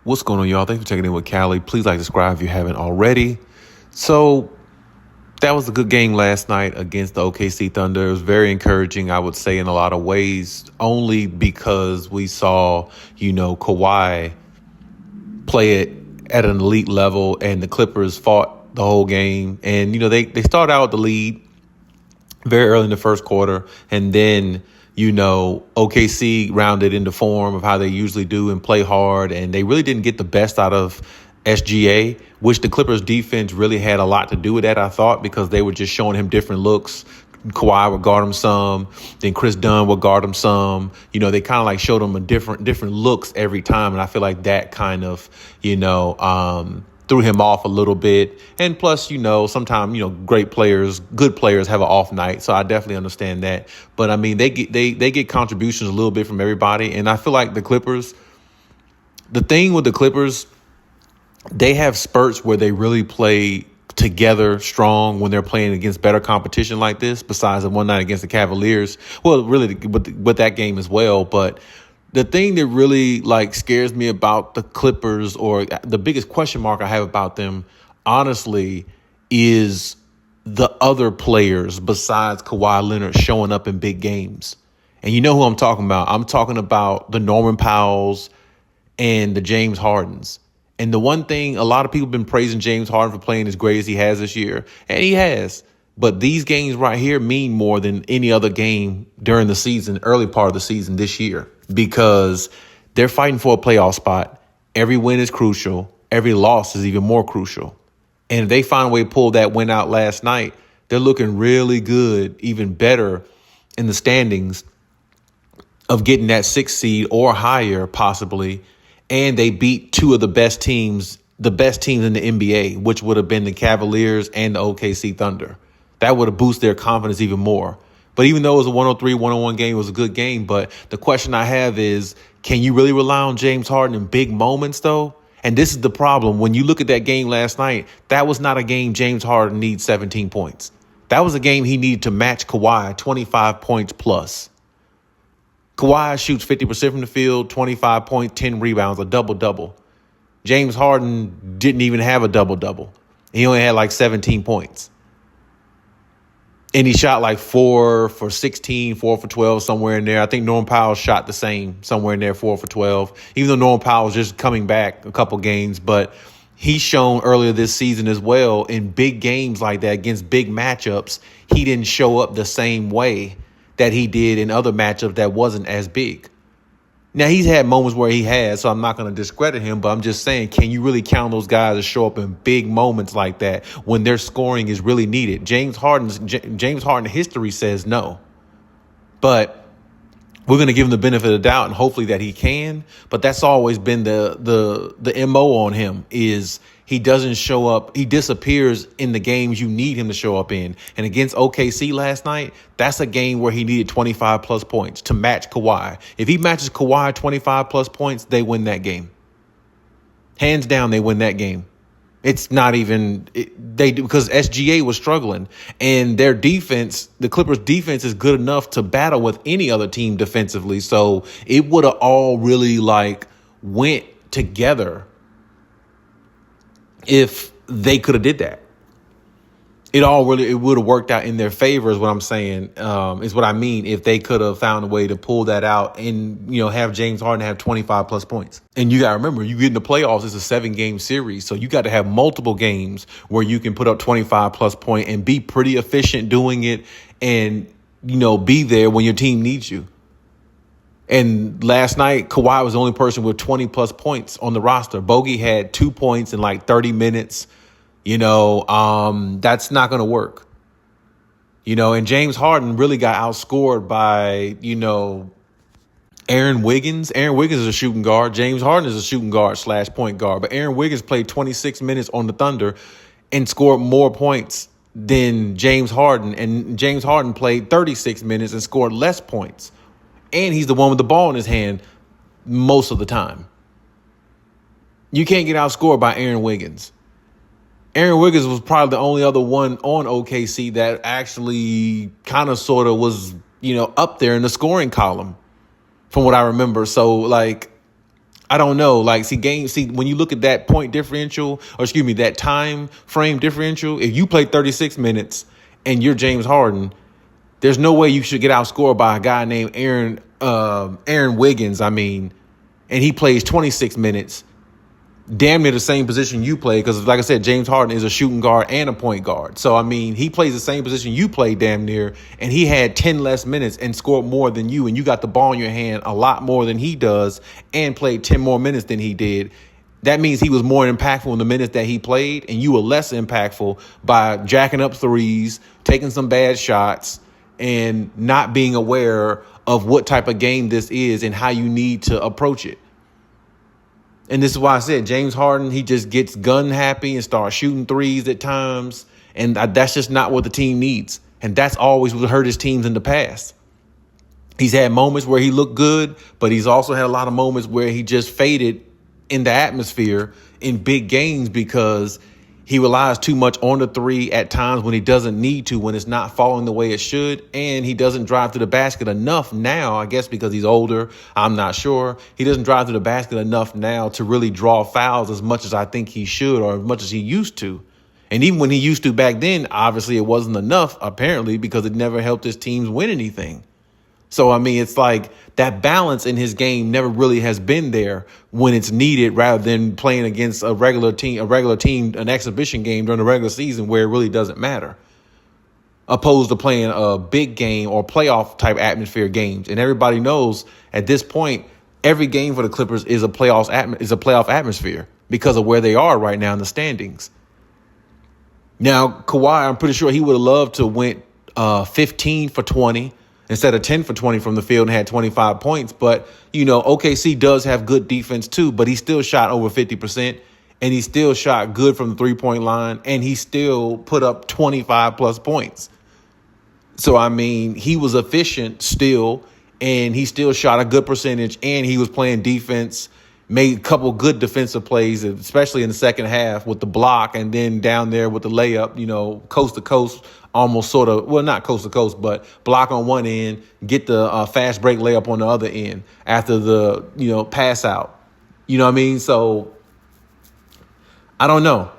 What's going on, y'all? Thanks for checking in with Callie. Please subscribe if you haven't already. So that was a good game last night against the OKC Thunder. It was very encouraging, I would say, in a lot of ways, only because we saw, Kawhi play it at an elite level, and the Clippers fought the whole game. And, they started out with the lead very early in the first quarter, and then OKC rounded into form of how they usually do and play hard, and they really didn't get the best out of SGA, which the Clippers defense really had a lot to do with that, I thought, because they were just showing him different looks. Kawhi would guard him some, then Chris Dunn would guard him some. They kind of like showed him a different looks every time, and I feel like that kind of, threw him off a little bit. And plus, sometimes, great players, good players have an off night. So I definitely understand that. But I mean, they get contributions a little bit from everybody. And I feel like the thing with the Clippers, they have spurts where they really play together strong when they're playing against better competition like this, besides the one night against the Cavaliers. Well, really with that game as well. But the thing that really scares me about the Clippers, or the biggest question mark I have about them, honestly, is the other players besides Kawhi Leonard showing up in big games. And you know who I'm talking about. I'm talking about the Norman Powells and the James Hardens. And the one thing, a lot of people have been praising James Harden for playing as great as he has this year. And he has. But these games right here mean more than any other game during the season, early part of the season this year, because they're fighting for a playoff spot. Every win is crucial. Every loss is even more crucial. And if they find a way to pull that win out last night, they're looking really good, even better in the standings of getting that 6th seed or higher, possibly. And they beat two of the best teams in the NBA, which would have been the Cavaliers and the OKC Thunder. That would have boosted their confidence even more. But even though it was a 103-101 game, it was a good game. But the question I have is, can you really rely on James Harden in big moments, though? And this is the problem. When you look at that game last night, that was not a game James Harden needs 17 points. That was a game he needed to match Kawhi, 25 points plus. Kawhi shoots 50% from the field, 25 points, 10 rebounds, a double-double. James Harden didn't even have a double-double. He only had 17 points. And he shot 4 for 16, 4 for 12, somewhere in there. I think Norman Powell shot the same, somewhere in there, 4 for 12. Even though Norman Powell was just coming back a couple games. But he's shown earlier this season as well, in big games like that, against big matchups, he didn't show up the same way that he did in other matchups that wasn't as big. Now, he's had moments where he has, so I'm not going to discredit him, but I'm just saying, can you really count those guys to show up in big moments like that when their scoring is really needed? James Harden history says no. But we're going to give him the benefit of the doubt, and hopefully that he can. But that's always been the MO on him, is he doesn't show up. He disappears in the games you need him to show up in. And against OKC last night, that's a game where he needed 25 plus points to match Kawhi. If he matches Kawhi 25 plus points, they win that game. Hands down, they win that game. It's not even they do, because SGA was struggling, and their defense, the Clippers defense, is good enough to battle with any other team defensively. So it would have all really went together if they could have did that. It would have worked out in their favor, is what I'm saying, is what I mean, if they could have found a way to pull that out and, have James Harden have 25 plus points. And you got to remember, you get in the playoffs, it's a 7-game series. So you got to have multiple games where you can put up 25 plus point and be pretty efficient doing it, and, be there when your team needs you. And last night, Kawhi was the only person with 20 plus points on the roster. Bogey had 2 points in 30 minutes. That's not going to work. And James Harden really got outscored by, Aaron Wiggins. Aaron Wiggins is a shooting guard. James Harden is a shooting guard / point guard. But Aaron Wiggins played 26 minutes on the Thunder and scored more points than James Harden. And James Harden played 36 minutes and scored less points. And he's the one with the ball in his hand most of the time. You can't get outscored by Aaron Wiggins. Aaron Wiggins was probably the only other one on OKC that actually kind of sort of was, up there in the scoring column from what I remember. So, I don't know. Like, when you look at that point differential, or excuse me, that time frame differential, if you play 36 minutes and you're James Harden, there's no way you should get outscored by a guy named Aaron Wiggins. I mean, and he plays 26 minutes, damn near the same position you play. Because like I said, James Harden is a shooting guard and a point guard. So, I mean, he plays the same position you play damn near, and he had 10 less minutes and scored more than you. And you got the ball in your hand a lot more than he does and played 10 more minutes than he did. That means he was more impactful in the minutes that he played, and you were less impactful by jacking up threes, taking some bad shots, and not being aware of what type of game this is and how you need to approach it. And this is why I said James Harden, he just gets gun happy and starts shooting threes at times. And that's just not what the team needs. And that's always what hurt his teams in the past. He's had moments where he looked good, but he's also had a lot of moments where he just faded in the atmosphere in big games because he relies too much on the three at times when he doesn't need to, when it's not falling the way it should. And he doesn't drive to the basket enough now, I guess because he's older. I'm not sure. He doesn't drive to the basket enough now to really draw fouls as much as I think he should, or as much as he used to. And even when he used to back then, obviously it wasn't enough, apparently, because it never helped his teams win anything. So, I mean, it's like that balance in his game never really has been there when it's needed, rather than playing against a regular team, an exhibition game during the regular season where it really doesn't matter, opposed to playing a big game or playoff type atmosphere games. And everybody knows at this point, every game for the Clippers is a playoff atmosphere because of where they are right now in the standings. Now, Kawhi, I'm pretty sure he would have loved to went 15 for 20 instead of 10 for 20 from the field and had 25 points. But, you know, OKC does have good defense too, but he still shot over 50%, and he still shot good from the three-point line, and he still put up 25 plus points. So, I mean, he was efficient still, and he still shot a good percentage, and he was playing defense, made a couple good defensive plays, especially in the second half with the block, and then down there with the layup, you know, coast to coast, almost sort of, well, not coast to coast, but block on one end, get the fast break layup on the other end after the, you know, pass out. You know what I mean? So I don't know.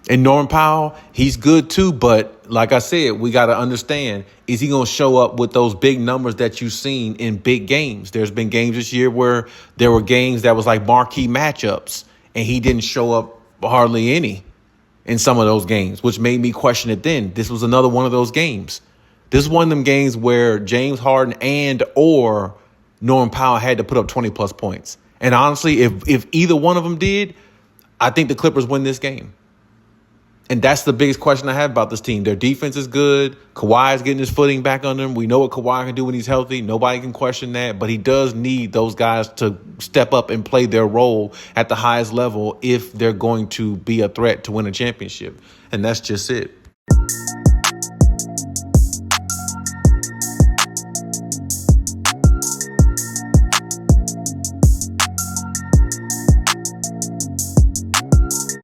And Norman Powell, he's good too, but like I said, we got to understand, is he going to show up with those big numbers that you've seen in big games? There's been games this year where there were games that was like marquee matchups, and he didn't show up hardly any in some of those games, which made me question it then. This was another one of those games. This is one of them games where James Harden and or Norman Powell had to put up 20-plus points. And honestly, if either one of them did, I think the Clippers win this game. And that's the biggest question I have about this team. Their defense is good. Kawhi is getting his footing back under him. We know what Kawhi can do when he's healthy. Nobody can question that. But he does need those guys to step up and play their role at the highest level if they're going to be a threat to win a championship. And that's just it.